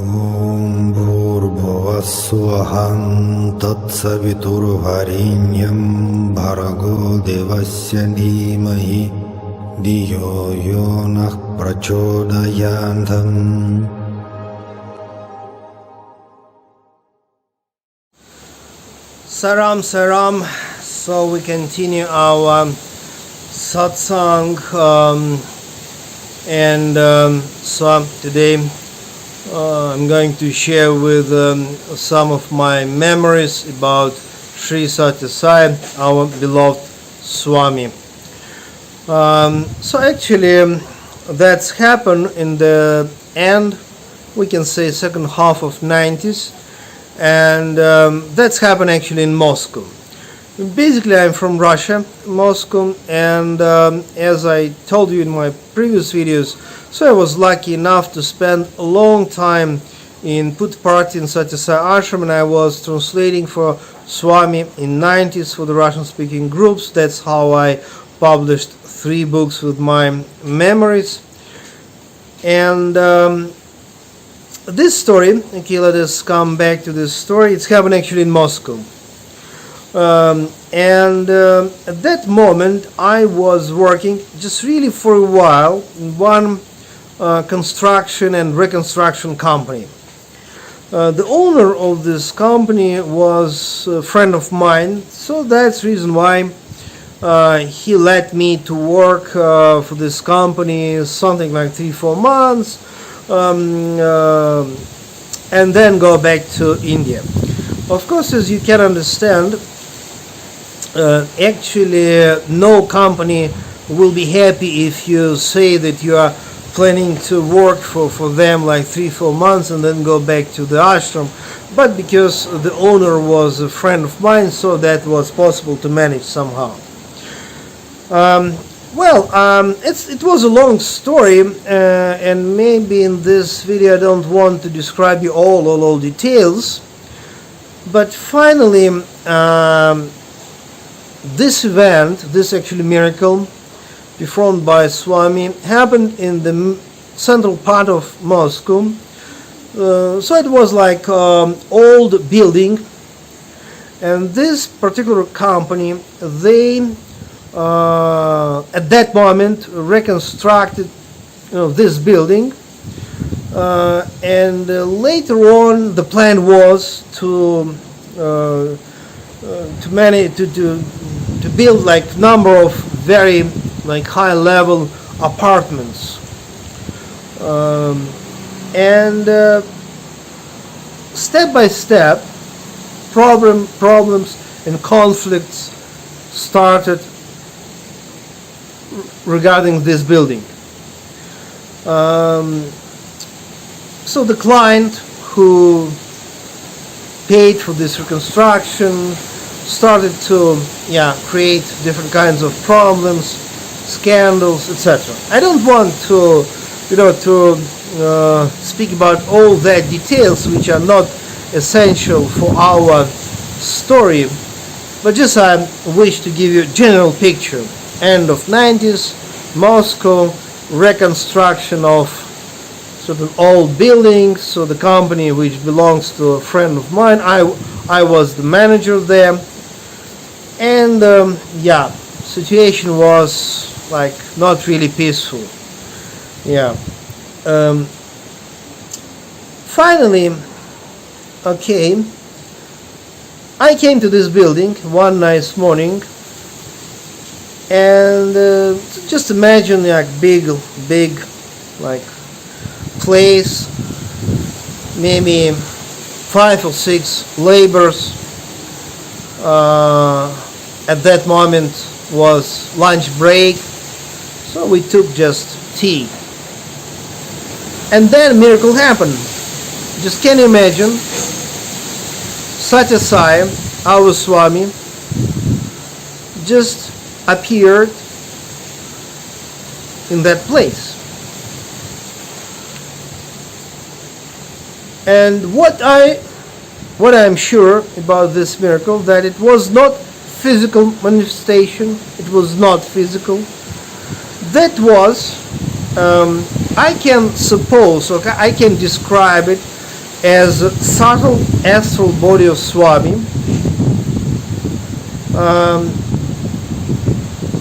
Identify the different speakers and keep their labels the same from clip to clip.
Speaker 1: Om Bhurбhuvasvaham Tatsaviturvarenyam Bhargo Devasya Dhimahi Dhiyo Yonah Prachodayantam.
Speaker 2: Saram. So we continue our satsang, so today I'm going to share with some of my memories about Sri Sathya Sai, our beloved Swami. So actually that's happened in the end, we can say second half of 90s, and that's happened actually in Moscow. Basically I'm from Russia, Moscow, and as I told you in my previous videos, so I was lucky enough to spend a long time in Puttaparthi in Sathya Sai ashram, and I was translating for Swami in 90s for the Russian speaking groups. That's how I published 3 books with my memories. And this story, okay, let us come back to this story. It's happened actually in Moscow. At that moment I was working just really for a while in one construction and reconstruction company. The owner of this company was a friend of mine, so that's the reason why he let me to work for this company something like 3-4 months, and then go back to India. Of course, as you can understand, actually no company will be happy if you say that you are planning to work for them like 3-4 months and then go back to the ashram, but because the owner was a friend of mine, so that was possible to manage somehow. It was a long story, and maybe in this video I don't want to describe you all details, but finally this event, this actually miracle performed by Swami, happened in the central part of Moscow. So it was like old building, and this particular company, they at that moment reconstructed this building, and later on the plan was to build like number of very like high level apartments, and step by step problems and conflicts started regarding this building. So the client who paid for this reconstruction started to create different kinds of problems, scandals, etc. I don't want to speak about all that details which are not essential for our story, but just I wish to give you a general picture. End of 90s, Moscow, reconstruction of certain old buildings. So the company, which belongs to a friend of mine, I was the manager there, and situation was like not really peaceful. Finally, okay, I came to this building one nice morning, and just imagine like big like place, maybe 5 or 6 laborers. At that moment was lunch break, so we took just tea, and then a miracle happened. Just can you imagine? Sathya Sai, our Swami, just appeared in that place. And what I'm sure about this miracle, that it was not physical manifestation, it was not physical. That was, I can suppose, okay, I can describe it as a subtle astral body of Swami,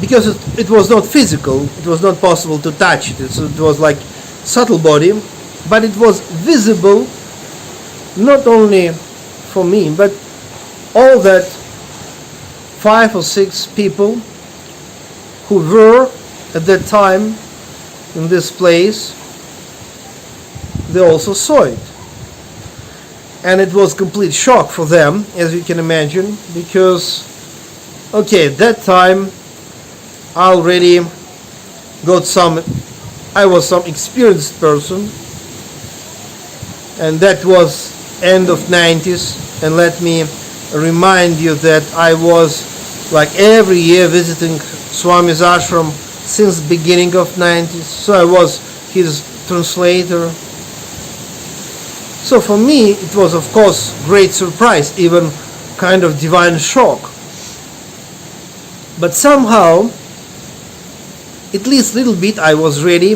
Speaker 2: because it was not physical, it was not possible to touch it. It was like subtle body, but it was visible not only for me, but all that 5 or 6 people who were at that time in this place, they also saw it. And it was complete shock for them, as you can imagine, because, okay, at that time I already I was some experienced person, and that was end of 90s, and let me remind you that I was like every year visiting Swami's ashram since the beginning of 90s, so I was his translator. So for me it was of course great surprise, even kind of divine shock. But somehow, at least a little bit, I was ready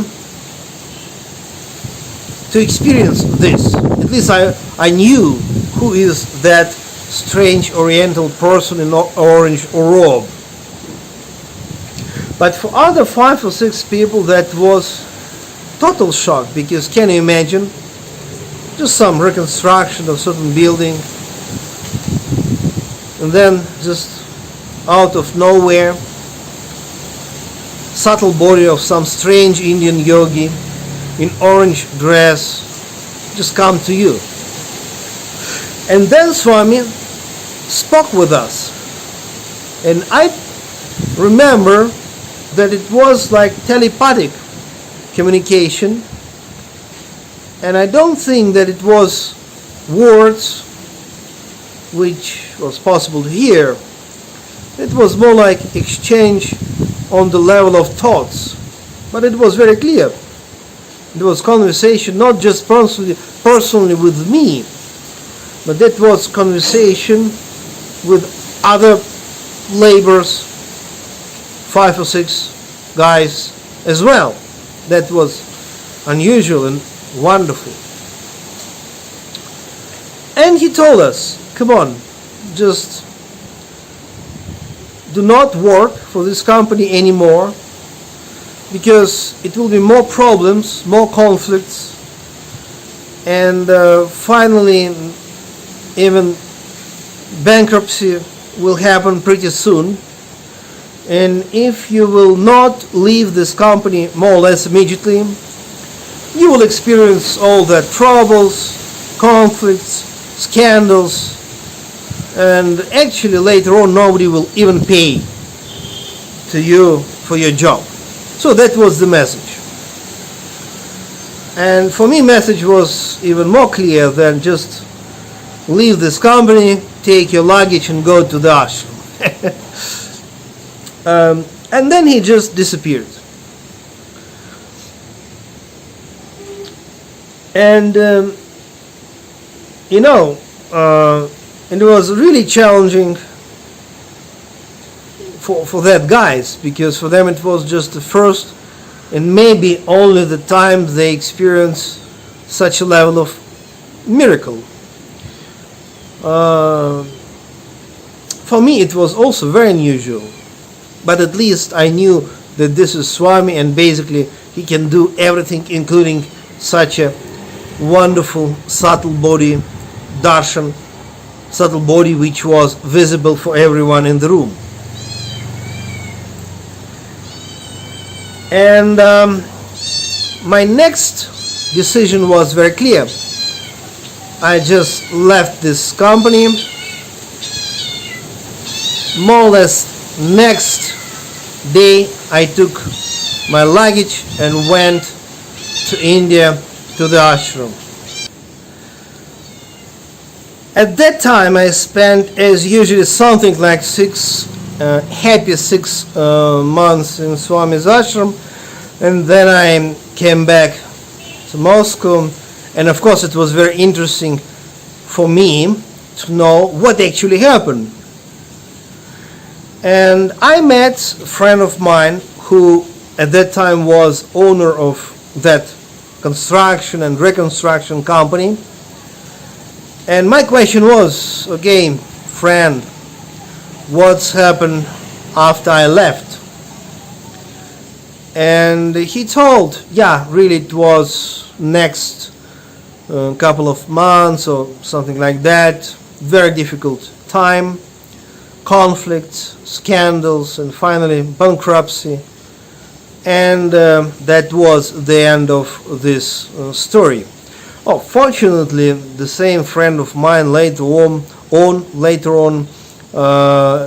Speaker 2: to experience this. At least I knew who is that strange oriental person in orange robe. But for other 5 or 6 people that was total shock, because can you imagine, just some reconstruction of certain building, and then just out of nowhere, subtle body of some strange Indian yogi in orange dress just come to you. And then Swami spoke with us, and I remember that it was like telepathic communication, and I don't think that it was words which was possible to hear. It was more like exchange on the level of thoughts, but it was very clear. It was conversation not just personally with me, but that was conversation with other laborers, 5 or 6 guys as well. That was unusual and wonderful. And he told us, come on, just do not work for this company anymore, because it will be more problems, more conflicts, and finally even bankruptcy will happen pretty soon. And if you will not leave this company more or less immediately, you will experience all the troubles, conflicts, scandals, and actually later on nobody will even pay to you for your job. So that was the message. And for me, message was even more clear than just leave this company, take your luggage and go to the ashram. And then he just disappeared. And and it was really challenging for that guys, because for them it was just the first and maybe only the time they experience such a level of miracle. For me it was also very unusual, but at least I knew that this is Swami, and basically he can do everything, including such a wonderful subtle body darshan, subtle body which was visible for everyone in the room. And my next decision was very clear. I just left this company. More or less next day I took my luggage and went to India, to the ashram. At that time I spent, as usually, something like happy 6 months in Swami's ashram, and then I came back to Moscow, and of course it was very interesting for me to know what actually happened. And I met a friend of mine who at that time was owner of that construction and reconstruction company, And my question was, okay, friend, what's happened after I left? And he told, yeah, really it was next couple of months or something like that, very difficult time, conflicts, scandals, and finally bankruptcy. And that was the end of this story. Oh, fortunately, the same friend of mine later on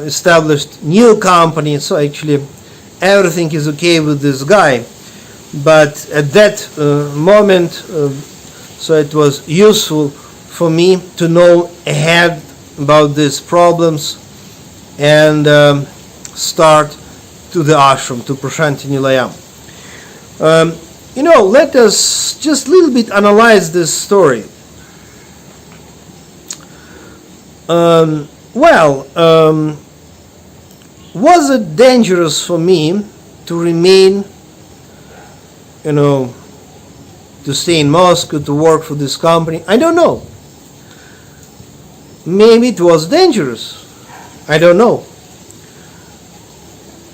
Speaker 2: established new company, so actually everything is okay with this guy. But at that moment, so it was useful for me to know ahead about these problems and start to the ashram, to Prashanti Nilayam. Let us just a little bit analyze this story. Was it dangerous for me to remain, to stay in Moscow, to work for this company? I don't know. Maybe it was dangerous. I don't know.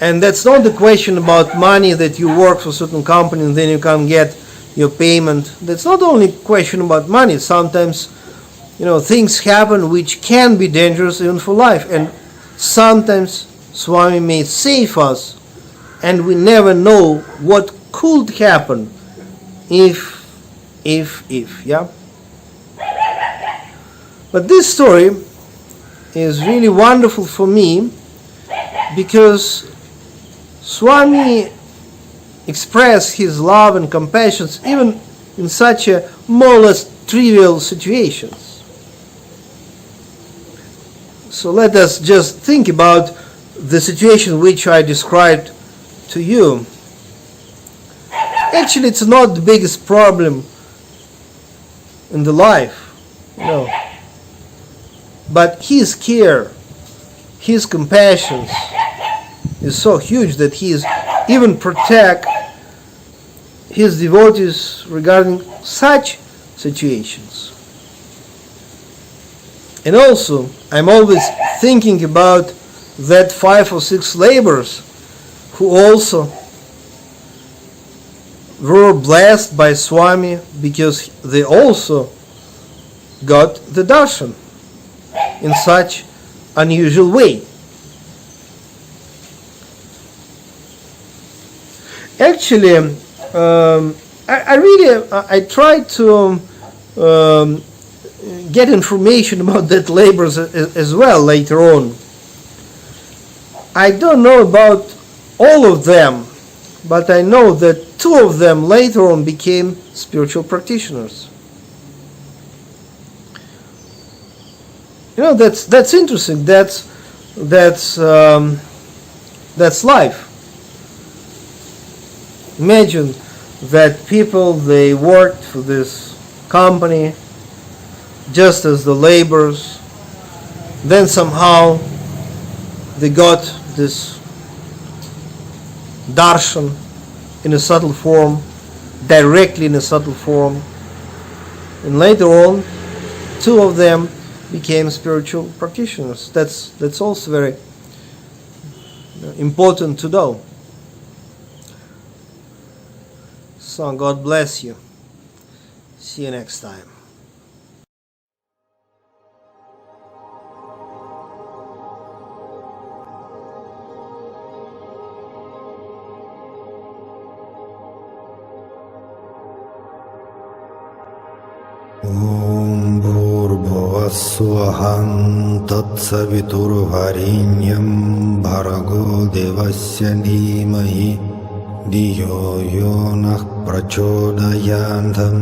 Speaker 2: And that's not the question about money, that you work for a certain company and then you can get your payment. That's not only a question about money. Sometimes, things happen which can be dangerous even for life. And sometimes Swami may save us and we never know what could happen if, yeah? But this story is really wonderful for me because Swami expressed his love and compassion even in such a more or less trivial situations. So let us just think about the situation which I described to you. Actually, it's not the biggest problem in the life, but his care, his compassion is so huge that he is even protect his devotees regarding such situations. And also, I'm always thinking about that 5 or 6 laborers who also were blessed by Swami because they also got the darshan in such unusual way. Actually, I tried to get information about that laborers as well later on. I don't know about all of them, but I know that 2 of them later on became spiritual practitioners. That's interesting. That's life. Imagine that people, they worked for this company just as the laborers, then somehow they got this darshan in a subtle form, directly in a subtle form, and later on 2 of them became spiritual practitioners. That's also very important to know. So God bless you. See you next time.
Speaker 1: Om Bhurбhuvasvaham Tatsaviturvarenyam Bhargo Devasya Dhimahi Dhiyo Yo Nah Prachodayantam